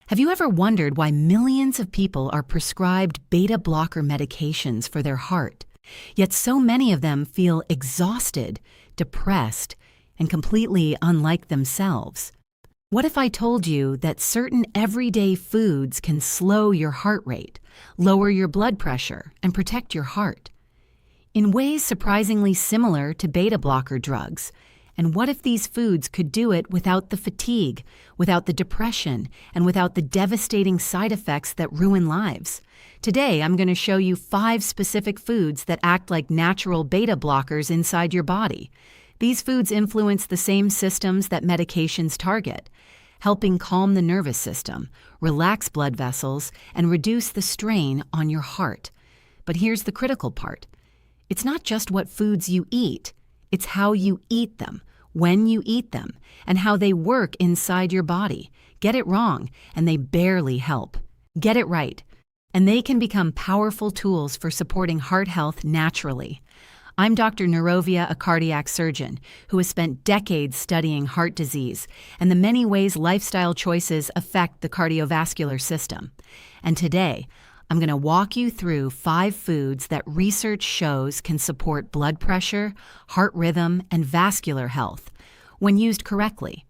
Have you ever wondered why millions of people are prescribed beta blocker medications for their heart, yet so many of them feel exhausted, depressed, and completely unlike themselves? What if I told you that certain everyday foods can slow your heart rate, lower your blood pressure, and protect your heart? In ways surprisingly similar to beta blocker drugs. And what if these foods could do it without the fatigue, without the depression, and without the devastating side effects that ruin lives? Today, I'm going to show you 5 specific foods that act like natural beta blockers inside your body. These foods influence the same systems that medications target, helping calm the nervous system, relax blood vessels, and reduce the strain on your heart. But here's the critical part. It's not just what foods you eat, it's how you eat them, when you eat them, and how they work inside your body. Get it wrong, and they barely help. Get it right, and they can become powerful tools for supporting heart health naturally. I'm Dr. Narovia, a cardiac surgeon who has spent decades studying heart disease and the many ways lifestyle choices affect the cardiovascular system. And today, I'm going to walk you through 5 foods that research shows can support blood pressure, heart rhythm, and vascular health when used correctly.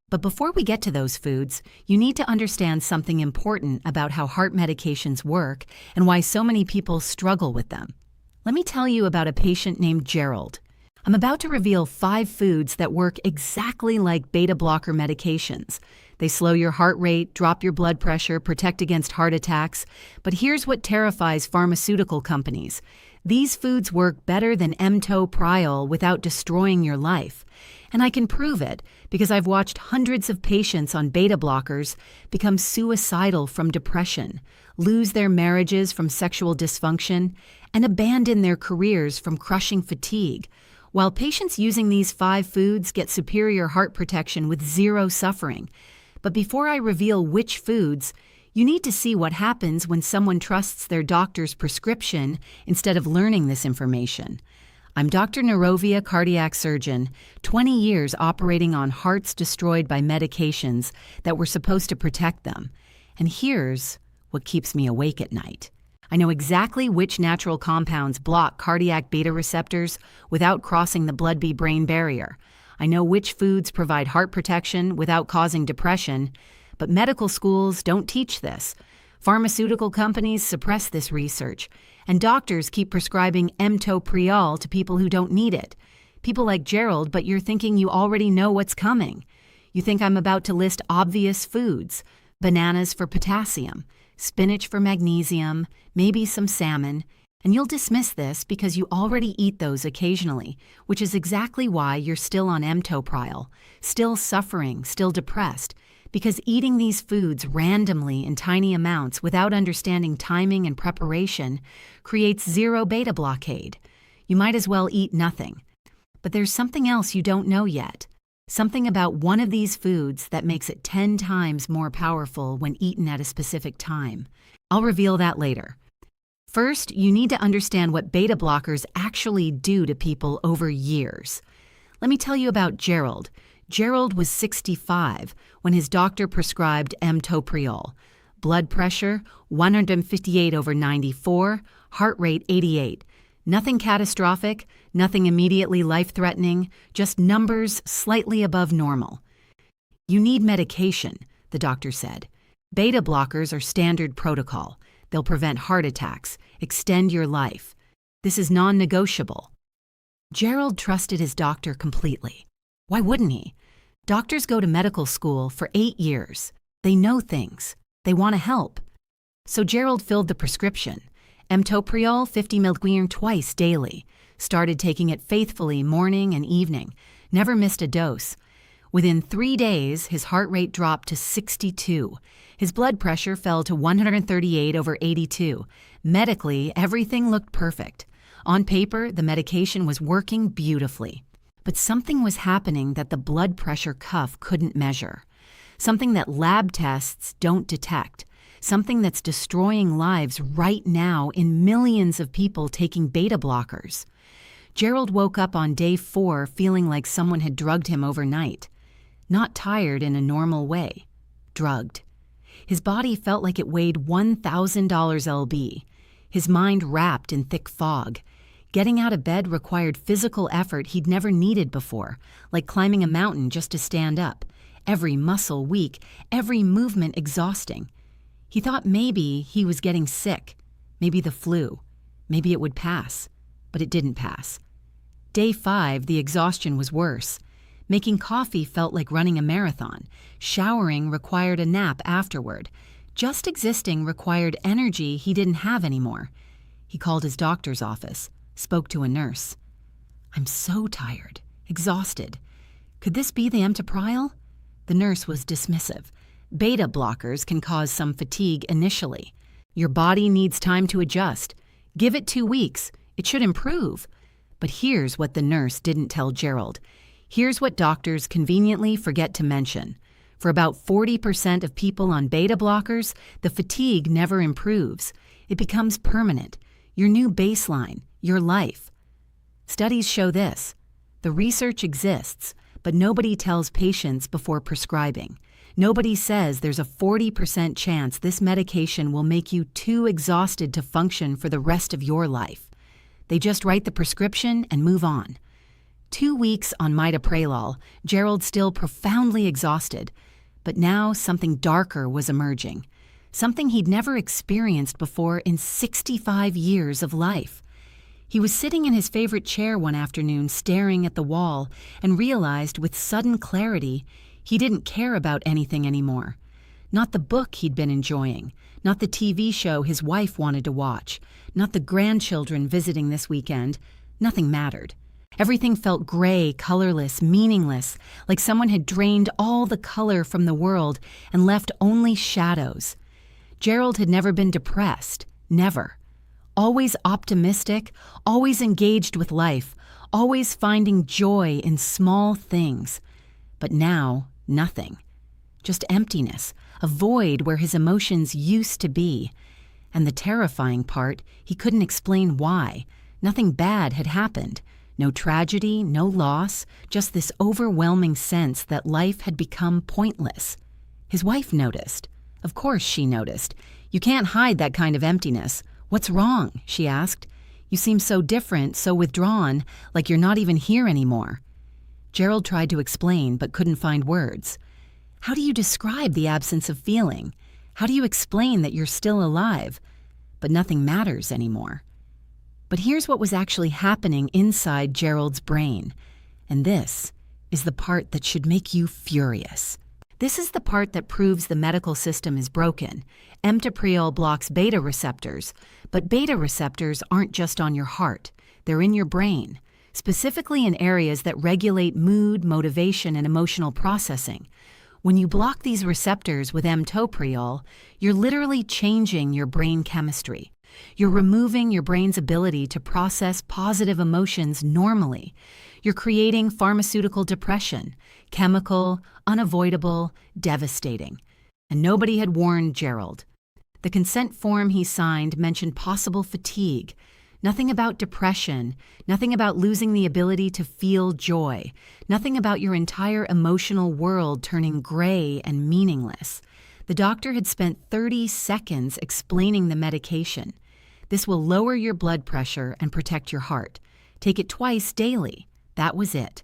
But before we get to those foods, you need to understand something important about how heart medications work and why so many people struggle with them. Let me tell you about a patient named Gerald. I'm about to reveal 5 foods that work exactly like beta blocker medications. They slow your heart rate, drop your blood pressure, protect against heart attacks. But here's what terrifies pharmaceutical companies. These foods work better than etoprolol without destroying your life. And I can prove it because I've watched hundreds of patients on beta blockers become suicidal from depression, lose their marriages from sexual dysfunction, and abandon their careers from crushing fatigue, while patients using these 5 foods get superior heart protection with 0 suffering. But before I reveal which foods, you need to see what happens when someone trusts their doctor's prescription instead of learning this information. I'm Dr. Narovia, cardiac surgeon, 20 years operating on hearts destroyed by medications that were supposed to protect them. And here's what keeps me awake at night. I know exactly which natural compounds block cardiac beta receptors without crossing the blood-brain barrier. I know which foods provide heart protection without causing depression, but medical schools don't teach this. Pharmaceutical companies suppress this research, and doctors keep prescribing etoprolol to people who don't need it. People like Gerald, but you're thinking you already know what's coming. You think I'm about to list obvious foods: bananas for potassium, spinach for magnesium, maybe some salmon, and you'll dismiss this because you already eat those occasionally, which is exactly why you're still on etoprolol, still suffering, still depressed, because eating these foods randomly in tiny amounts without understanding timing and preparation creates 0 beta blockade. You might as well eat nothing. But there's something else you don't know yet. Something about one of these foods that makes it 10 times more powerful when eaten at a specific time. I'll reveal that later. First, you need to understand what beta blockers actually do to people over years. Let me tell you about Gerald. Gerald was 65 when his doctor prescribed etoprolol. Blood pressure, 158/94, heart rate 88. Nothing catastrophic, nothing immediately life-threatening, just numbers slightly above normal. You need medication, the doctor said. Beta blockers are standard protocol. They'll prevent heart attacks, extend your life. This is non-negotiable. Gerald trusted his doctor completely. Why wouldn't he? Doctors go to medical school for 8 years. They know things. They want to help. So Gerald filled the prescription. Etoprolol 50 mg twice daily. Started taking it faithfully morning and evening. Never missed a dose. Within 3 days, his heart rate dropped to 62. His blood pressure fell to 138/82. Medically, everything looked perfect. On paper, the medication was working beautifully. But something was happening that the blood pressure cuff couldn't measure. Something that lab tests don't detect. Something that's destroying lives right now in millions of people taking beta blockers. Gerald woke up on day 4 feeling like someone had drugged him overnight. Not tired in a normal way. Drugged. His body felt like it weighed $1,000 lb. His mind wrapped in thick fog. Getting out of bed required physical effort he'd never needed before, like climbing a mountain just to stand up. Every muscle weak, every movement exhausting. He thought maybe he was getting sick, maybe the flu, maybe it would pass, but it didn't pass. Day 5, the exhaustion was worse. Making coffee felt like running a marathon. Showering required a nap afterward. Just existing required energy he didn't have anymore. He called his doctor's office, spoke to a nurse. "I'm so tired, exhausted. Could this be the amitriptyl?" The nurse was dismissive. Beta blockers can cause some fatigue initially. Your body needs time to adjust. Give it 2 weeks. It should improve. But here's what the nurse didn't tell Gerald. Here's what doctors conveniently forget to mention. For about 40% of people on beta blockers, the fatigue never improves. It becomes permanent, your new baseline, your life. Studies show this. The research exists, but nobody tells patients before prescribing. Nobody says there's a 40% chance this medication will make you too exhausted to function for the rest of your life. They just write the prescription and move on. 2 weeks on amitriptyl, Gerald still profoundly exhausted, but now something darker was emerging, something he'd never experienced before in 65 years of life. He was sitting in his favorite chair one afternoon staring at the wall and realized with sudden clarity he didn't care about anything anymore. Not the book he'd been enjoying, not the TV show his wife wanted to watch, not the grandchildren visiting this weekend. Nothing mattered. Everything felt gray, colorless, meaningless, like someone had drained all the color from the world and left only shadows. Gerald had never been depressed, never. Always optimistic, always engaged with life, always finding joy in small things. But now, nothing. Just emptiness, a void where his emotions used to be. And the terrifying part, he couldn't explain why. Nothing bad had happened. No tragedy, no loss, just this overwhelming sense that life had become pointless. His wife noticed. Of course she noticed. "You can't hide that kind of emptiness. What's wrong?" she asked. "You seem so different, so withdrawn, like you're not even here anymore." Gerald tried to explain but couldn't find words. How do you describe the absence of feeling? How do you explain that you're still alive? But nothing matters anymore. But here's what was actually happening inside Gerald's brain. And this is the part that should make you furious. This is the part that proves the medical system is broken. Amitriptyl blocks beta receptors, but beta receptors aren't just on your heart. They're in your brain, specifically in areas that regulate mood, motivation, and emotional processing. When you block these receptors with amitriptyl, you're literally changing your brain chemistry. You're removing your brain's ability to process positive emotions normally. You're creating pharmaceutical depression, chemical, unavoidable, devastating. And nobody had warned Gerald. The consent form he signed mentioned possible fatigue. Nothing about depression, nothing about losing the ability to feel joy, nothing about your entire emotional world turning gray and meaningless. The doctor had spent 30 seconds explaining the medication. This will lower your blood pressure and protect your heart. Take it twice daily. That was it.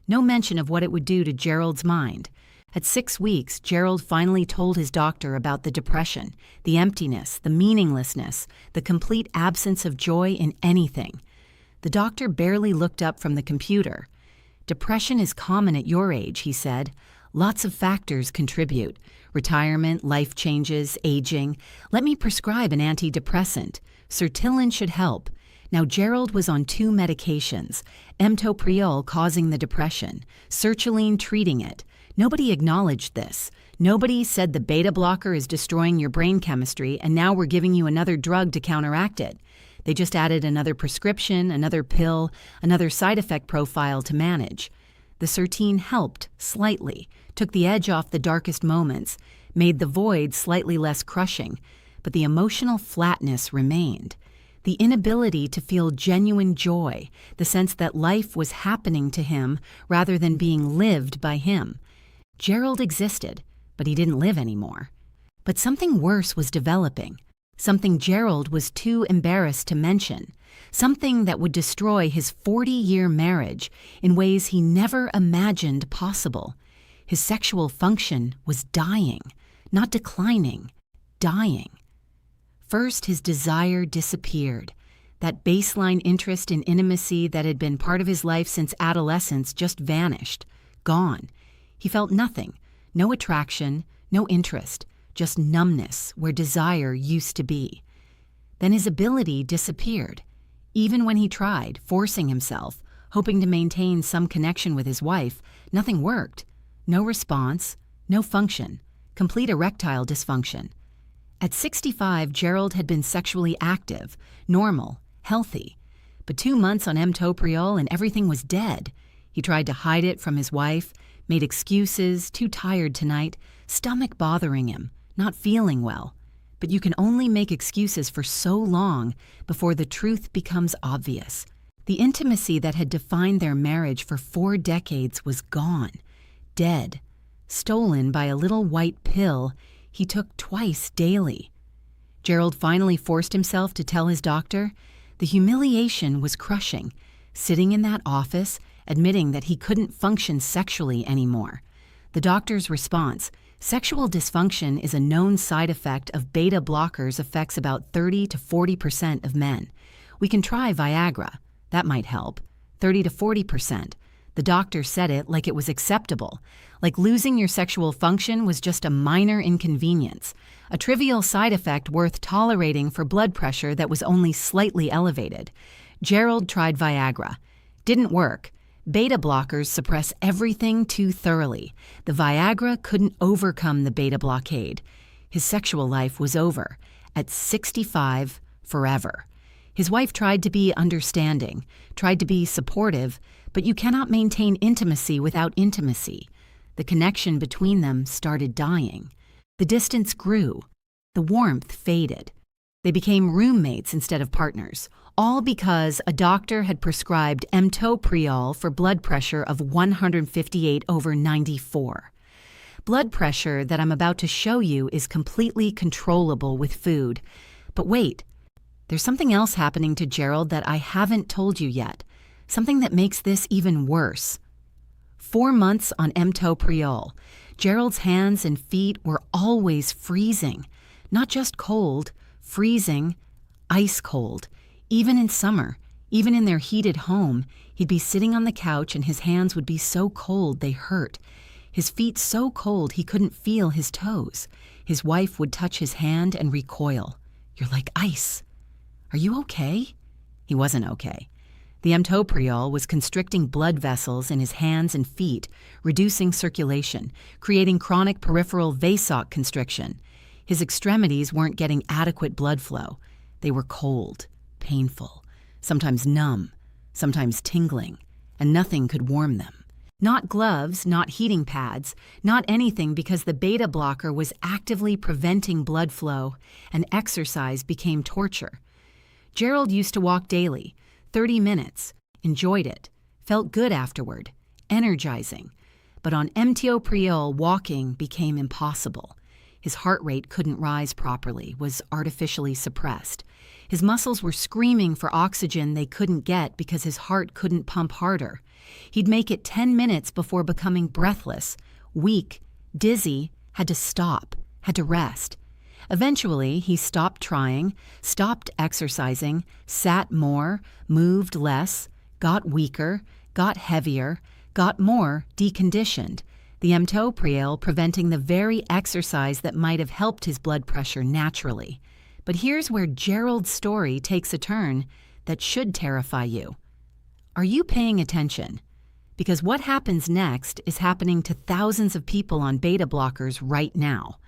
No mention of what it would do to Gerald's mind. At 6 weeks, Gerald finally told his doctor about the depression, the emptiness, the meaninglessness, the complete absence of joy in anything. The doctor barely looked up from the computer. "Depression is common at your age," he said. "Lots of factors contribute. Retirement, life changes, aging. Let me prescribe an antidepressant. Sertraline should help." Now Gerald was on 2 medications, amitriptyl causing the depression, sertraline treating it. Nobody acknowledged this. Nobody said the beta blocker is destroying your brain chemistry and now we're giving you another drug to counteract it. They just added another prescription, another pill, another side effect profile to manage. The sertraline helped, slightly, took the edge off the darkest moments, made the void slightly less crushing, but the emotional flatness remained. The inability to feel genuine joy, the sense that life was happening to him rather than being lived by him. Gerald existed, but he didn't live anymore. But something worse was developing, something Gerald was too embarrassed to mention, something that would destroy his 40-year marriage in ways he never imagined possible. His sexual function was dying, not declining, dying. First, his desire disappeared. That baseline interest in intimacy that had been part of his life since adolescence just vanished, gone. He felt nothing, no attraction, no interest, just numbness where desire used to be. Then his ability disappeared. Even when he tried, forcing himself, hoping to maintain some connection with his wife, nothing worked. No response, no function, complete erectile dysfunction. At 65, Gerald had been sexually active, normal, healthy. But 2 months on etoprolol and everything was dead. He tried to hide it from his wife, made excuses, too tired tonight, stomach bothering him, not feeling well. But you can only make excuses for so long before the truth becomes obvious. The intimacy that had defined their marriage for 4 decades was gone, dead, stolen by a little white pill he took twice daily. Gerald finally forced himself to tell his doctor. The humiliation was crushing, sitting in that office, admitting that he couldn't function sexually anymore. The doctor's response: sexual dysfunction is a known side effect of beta blockers, affects about 30 to 40% of men. We can try Viagra. That might help. 30 to 40%. The doctor said it like it was acceptable, like losing your sexual function was just a minor inconvenience, a trivial side effect worth tolerating for blood pressure that was only slightly elevated. Gerald tried Viagra. Didn't work. Beta blockers suppress everything too thoroughly. The Viagra couldn't overcome the beta blockade. His sexual life was over. At 65, forever. His wife tried to be understanding, tried to be supportive, but you cannot maintain intimacy without intimacy. The connection between them started dying. The distance grew. The warmth faded. They became roommates instead of partners, all because a doctor had prescribed etoprolol for blood pressure of 158/94. Blood pressure that I'm about to show you is completely controllable with food. But wait, there's something else happening to Gerald that I haven't told you yet, something that makes this even worse. 4 months on etoprolol, Gerald's hands and feet were always freezing, not just cold, freezing, ice cold. Even in summer, even in their heated home, he'd be sitting on the couch and his hands would be so cold they hurt. His feet so cold he couldn't feel his toes. His wife would touch his hand and recoil. "You're like ice. Are you okay?" He wasn't okay. The etoprolol was constricting blood vessels in his hands and feet, reducing circulation, creating chronic peripheral vasoconstriction. His extremities weren't getting adequate blood flow. They were cold, painful, sometimes numb, sometimes tingling, and nothing could warm them. Not gloves, not heating pads, not anything, because the beta blocker was actively preventing blood flow, and exercise became torture. Gerald used to walk daily, 30 minutes, enjoyed it, felt good afterward, energizing. But on etoprolol, walking became impossible. His heart rate couldn't rise properly, was artificially suppressed. His muscles were screaming for oxygen they couldn't get because his heart couldn't pump harder. He'd make it 10 minutes before becoming breathless, weak, dizzy, had to stop, had to rest. Eventually, he stopped trying, stopped exercising, sat more, moved less, got weaker, got heavier, got more deconditioned. The etoprolol preventing the very exercise that might have helped his blood pressure naturally. But here's where Gerald's story takes a turn that should terrify you. Are you paying attention? Because what happens next is happening to thousands of people on beta blockers right now.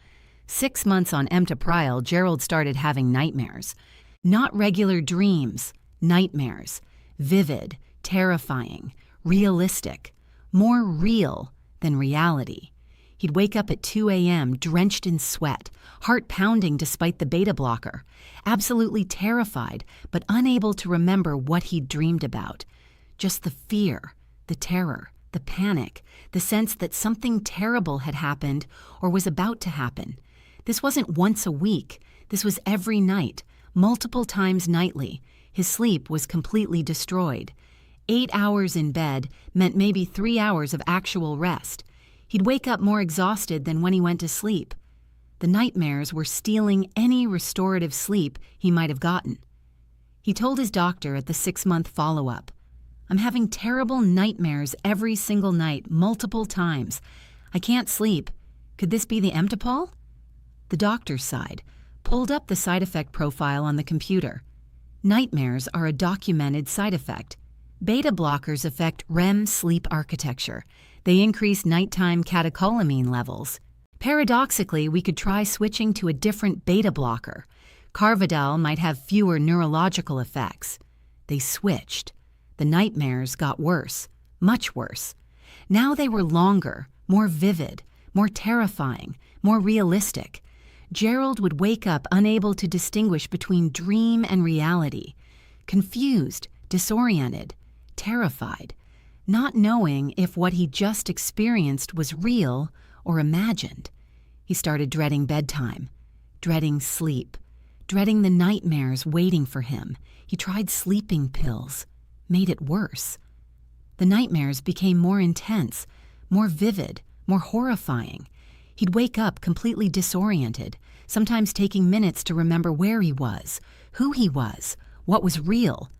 6 months on etoprolol, Gerald started having nightmares. Not regular dreams, nightmares. Vivid, terrifying, realistic, more real than reality. He'd wake up at 2 a.m. drenched in sweat, heart pounding despite the beta blocker, absolutely terrified but unable to remember what he'd dreamed about. Just the fear, the terror, the panic, the sense that something terrible had happened or was about to happen. This wasn't once a week. This was every night, multiple times nightly. His sleep was completely destroyed. 8 hours in bed meant maybe 3 hours of actual rest. He'd wake up more exhausted than when he went to sleep. The nightmares were stealing any restorative sleep he might have gotten. He told his doctor at the 6-month follow-up, "I'm having terrible nightmares every single night, multiple times. I can't sleep. Could this be the Emtipol?" The doctor sighed, pulled up the side effect profile on the computer. Nightmares are a documented side effect. Beta blockers affect REM sleep architecture. They increase nighttime catecholamine levels. Paradoxically, we could try switching to a different beta blocker. Carvedal might have fewer neurological effects. They switched. The nightmares got worse, much worse. Now they were longer, more vivid, more terrifying, more realistic. Gerald would wake up unable to distinguish between dream and reality, confused, disoriented, terrified, not knowing if what he just experienced was real or imagined. He started dreading bedtime, dreading sleep, dreading the nightmares waiting for him. He tried sleeping pills, made it worse. The nightmares became more intense, more vivid, more horrifying. He'd wake up completely disoriented, sometimes taking minutes to remember where he was, who he was, what was real.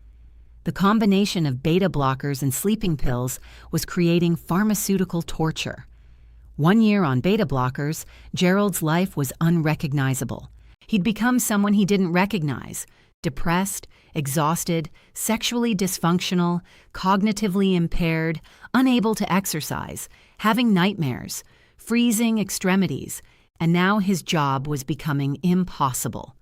The combination of beta blockers and sleeping pills was creating pharmaceutical torture. 1 year on beta blockers, Gerald's life was unrecognizable. He'd become someone he didn't recognize, depressed, exhausted, sexually dysfunctional, cognitively impaired, unable to exercise, having nightmares, freezing extremities, and now his job was becoming impossible.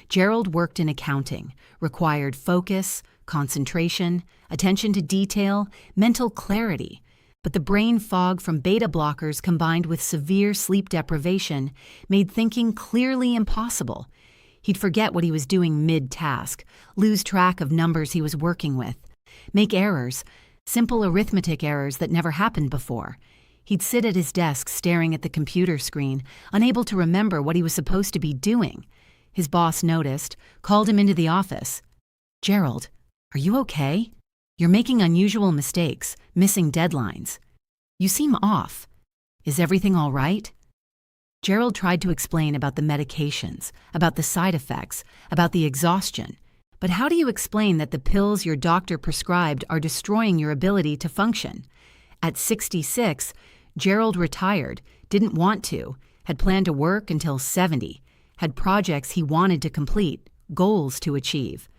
Gerald worked in accounting, required focus, concentration, attention to detail, mental clarity. But the brain fog from beta blockers combined with severe sleep deprivation made thinking clearly impossible. He'd forget what he was doing mid-task, lose track of numbers he was working with, make errors, simple arithmetic errors that never happened before. He'd sit at his desk staring at the computer screen, unable to remember what he was supposed to be doing. His boss noticed, called him into the office. "Gerald, are you okay? You're making unusual mistakes, missing deadlines. You seem off. Is everything all right?" Gerald tried to explain about the medications, about the side effects, about the exhaustion. But how do you explain that the pills your doctor prescribed are destroying your ability to function? At 66, Gerald retired, didn't want to, had planned to work until 70, had projects he wanted to complete, goals to achieve.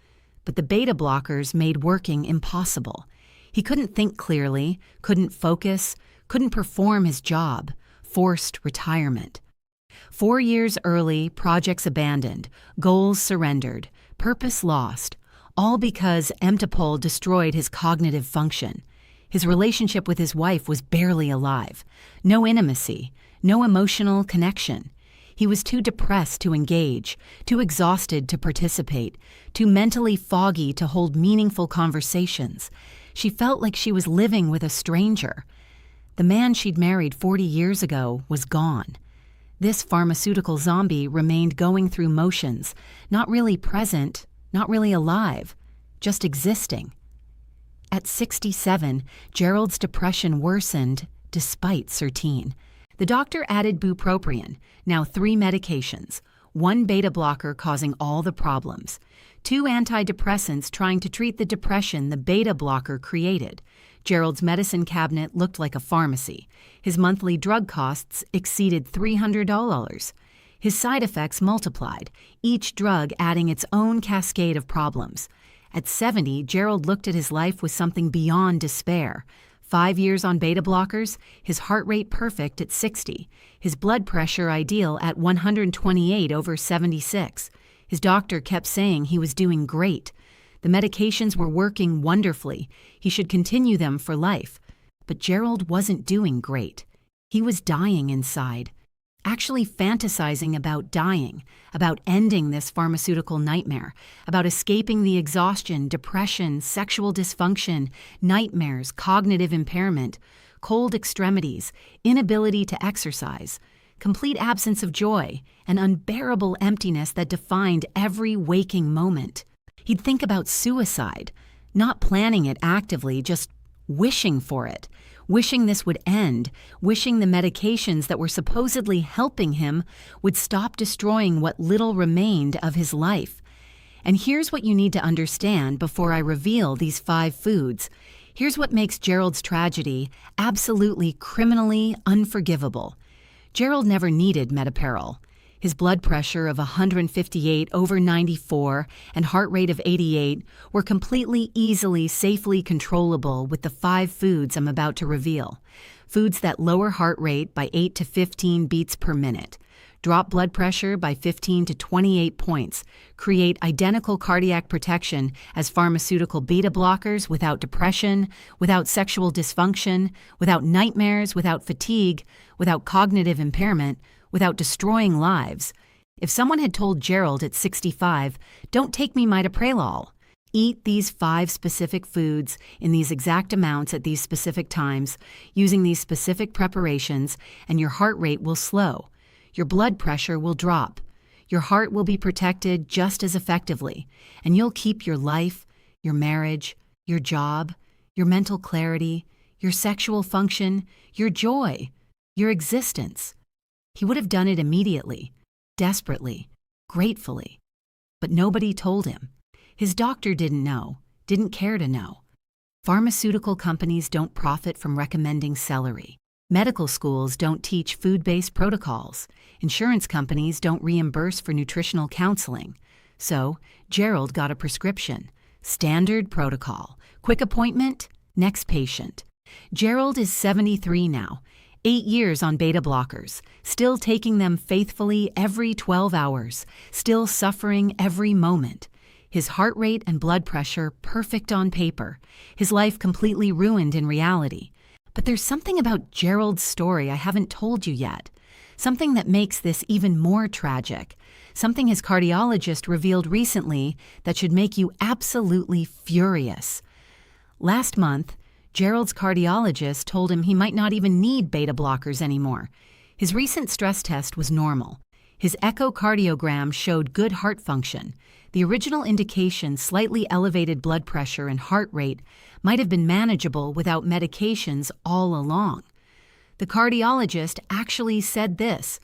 But the beta blockers made working impossible. He couldn't think clearly, couldn't focus, couldn't perform his job, forced retirement. 4 years early, projects abandoned, goals surrendered, purpose lost, all because Emtipol destroyed his cognitive function. His relationship with his wife was barely alive. No intimacy, no emotional connection. He was too depressed to engage, too exhausted to participate, too mentally foggy to hold meaningful conversations. She felt like she was living with a stranger. The man she'd married 40 years ago was gone. This pharmaceutical zombie remained going through motions, not really present, not really alive, just existing. At 67, Gerald's depression worsened despite Sertine. The doctor added bupropion, now 3 medications, 1 beta blocker causing all the problems, 2 antidepressants trying to treat the depression the beta blocker created. Gerald's medicine cabinet looked like a pharmacy. His monthly drug costs exceeded $300. His side effects multiplied, each drug adding its own cascade of problems. At 70, Gerald looked at his life with something beyond despair. 5 years on beta blockers, his heart rate perfect at 60, his blood pressure ideal at 128/76. His doctor kept saying he was doing great. The medications were working wonderfully. He should continue them for life. But Gerald wasn't doing great. He was dying inside, actually fantasizing about dying, about ending this pharmaceutical nightmare, about escaping the exhaustion, depression, sexual dysfunction, nightmares, cognitive impairment, cold extremities, inability to exercise, complete absence of joy, an unbearable emptiness that defined every waking moment. He'd think about suicide, not planning it actively, just wishing for it, wishing this would end, wishing the medications that were supposedly helping him would stop destroying what little remained of his life. And here's what you need to understand before I reveal these 5 foods. Here's what makes Gerald's tragedy absolutely criminally unforgivable. Gerald never needed Metaperil. His blood pressure of 158/94 and heart rate of 88 were completely, easily, safely controllable with the 5 foods I'm about to reveal. Foods that lower heart rate by 8 to 15 beats per minute, drop blood pressure by 15 to 28 points, create identical cardiac protection as pharmaceutical beta blockers without depression, without sexual dysfunction, without nightmares, without fatigue, without cognitive impairment, without destroying lives. If someone had told Gerald at 65, "Don't take me mitoprolol," eat these 5 specific foods in these exact amounts at these specific times, using these specific preparations, and your heart rate will slow. Your blood pressure will drop. Your heart will be protected just as effectively, and you'll keep your life, your marriage, your job, your mental clarity, your sexual function, your joy, your existence. He would have done it immediately, desperately, gratefully. But nobody told him. His doctor didn't know, didn't care to know. Pharmaceutical companies don't profit from recommending celery. Medical schools don't teach food-based protocols. Insurance companies don't reimburse for nutritional counseling. So, Gerald got a prescription. Standard protocol. Quick appointment, next patient. Gerald is 73 now. 8 years on beta blockers, still taking them faithfully every 12 hours, still suffering every moment. His heart rate and blood pressure perfect on paper, his life completely ruined in reality. But there's something about Gerald's story I haven't told you yet, something that makes this even more tragic, something his cardiologist revealed recently that should make you absolutely furious. Last month, Gerald's cardiologist told him he might not even need beta blockers anymore. His recent stress test was normal. His echocardiogram showed good heart function. The original indication, slightly elevated blood pressure and heart rate, might have been manageable without medications all along. The cardiologist actually said this: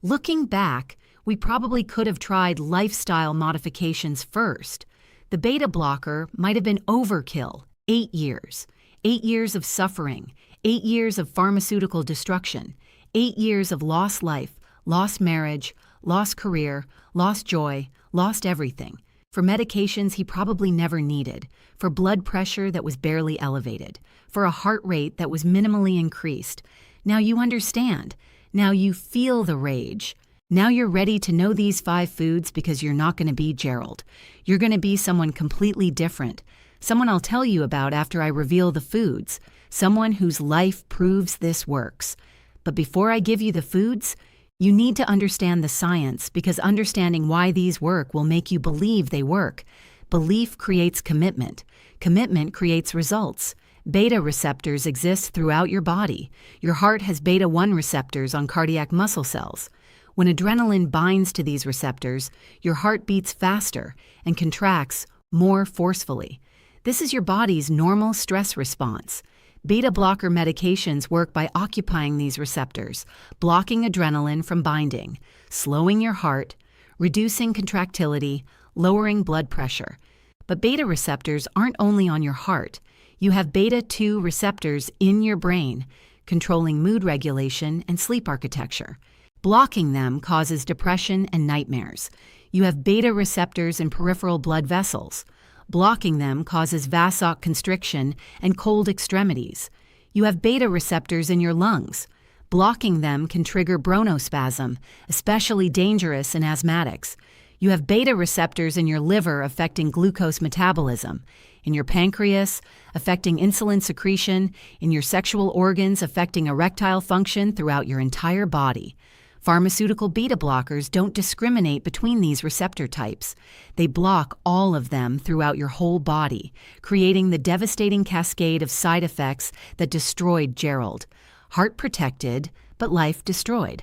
"Looking back, we probably could have tried lifestyle modifications first. The beta blocker might have been overkill. 8 years. 8 years of suffering, 8 years of pharmaceutical destruction, 8 years of lost life, lost marriage, lost career, lost joy, lost everything. For medications he probably never needed, for blood pressure that was barely elevated, for a heart rate that was minimally increased. Now you understand. Now you feel the rage. Now you're ready to know these 5 foods because you're not going to be Gerald. You're going to be someone completely different. Someone I'll tell you about after I reveal the foods. Someone whose life proves this works. But before I give you the foods, you need to understand the science, because understanding why these work will make you believe they work. Belief creates commitment. Commitment creates results. Beta receptors exist throughout your body. Your heart has beta-1 receptors on cardiac muscle cells. When adrenaline binds to these receptors, your heart beats faster and contracts more forcefully. This is your body's normal stress response. Beta blocker medications work by occupying these receptors, blocking adrenaline from binding, slowing your heart, reducing contractility, lowering blood pressure. But beta receptors aren't only on your heart. You have beta-2 receptors in your brain, controlling mood regulation and sleep architecture. Blocking them causes depression and nightmares. You have beta receptors in peripheral blood vessels. Blocking them causes vasoconstriction and cold extremities. You have beta receptors in your lungs. Blocking them can trigger bronchospasm, especially dangerous in asthmatics. You have beta receptors in your liver affecting glucose metabolism, in your pancreas, affecting insulin secretion, in your sexual organs affecting erectile function throughout your entire body. Pharmaceutical beta blockers don't discriminate between these receptor types. They block all of them throughout your whole body, creating the devastating cascade of side effects that destroyed Gerald. Heart protected, but life destroyed.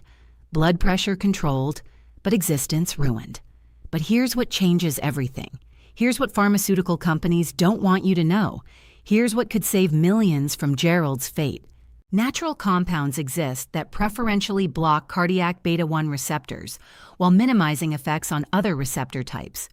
blood pressure controlled, but existence ruined. But here's what changes everything. Here's what pharmaceutical companies don't want you to know. Here's what could save millions from Gerald's fate. Natural compounds exist that preferentially block cardiac beta-1 receptors while minimizing effects on other receptor types.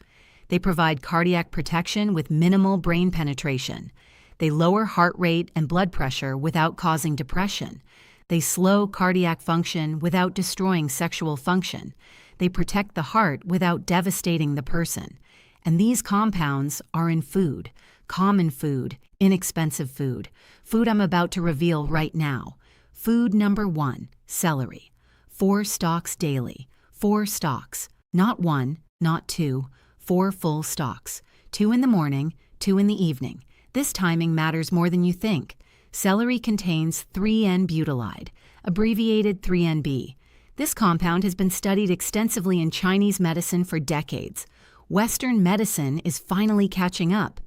They provide cardiac protection with minimal brain penetration. They lower heart rate and blood pressure without causing depression. They slow cardiac function without destroying sexual function. They protect the heart without devastating the person. And these compounds are in food, common food, inexpensive food, food I'm about to reveal right now. Food number 1, celery. 4 stalks daily. 4 stalks. Not 1, not 2, 4 full stalks. 2 in the morning, 2 in the evening. This timing matters more than you think. Celery contains 3N-butylide, abbreviated 3NB. This compound has been studied extensively in Chinese medicine for decades. Western medicine is finally catching up.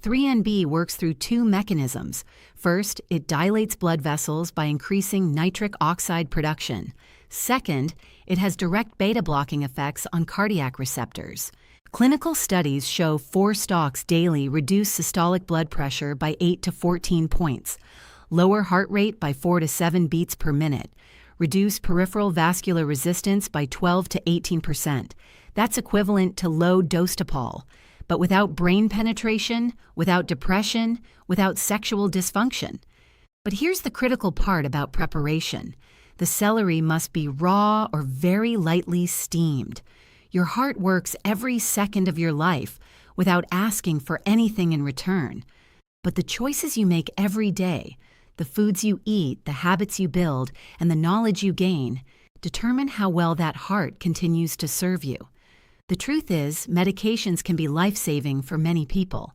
3NB works through 2 mechanisms. First, it dilates blood vessels by increasing nitric oxide production. Second, it has direct beta-blocking effects on cardiac receptors. Clinical studies show 4 stalks daily reduce systolic blood pressure by 8 to 14 points, lower heart rate by 4 to 7 beats per minute, reduce peripheral vascular resistance by 12 to 18%. That's equivalent to low Dostopol, but without brain penetration, without depression, without sexual dysfunction. But here's the critical part about preparation. The celery must be raw or very lightly steamed. Your heart works every second of your life without asking for anything in return. But the choices you make every day, the foods you eat, the habits you build, and the knowledge you gain determine how well that heart continues to serve you. The truth is, medications can be life-saving for many people,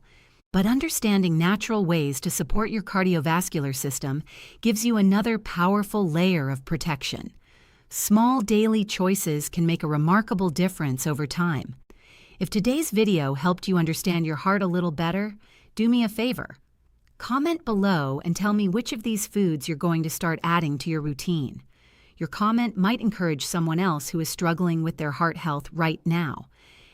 but understanding natural ways to support your cardiovascular system gives you another powerful layer of protection. Small daily choices can make a remarkable difference over time. If today's video helped you understand your heart a little better, do me a favor. Comment below and tell me which of these foods you're going to start adding to your routine. Your comment might encourage someone else who is struggling with their heart health right now.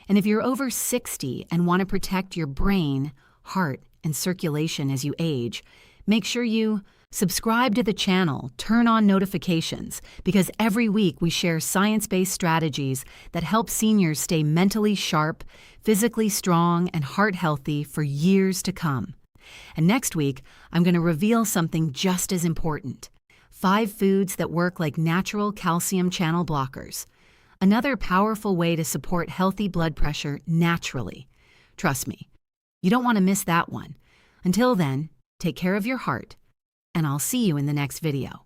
And if you're over 60 and want to protect your brain, heart, and circulation as you age, make sure you subscribe to the channel, turn on notifications, because every week we share science-based strategies that help seniors stay mentally sharp, physically strong, and heart healthy for years to come. And next week, I'm going to reveal something just as important: 5 foods that work like natural calcium channel blockers. Another powerful way to support healthy blood pressure naturally. Trust me, you don't want to miss that one. Until then, take care of your heart, and I'll see you in the next video.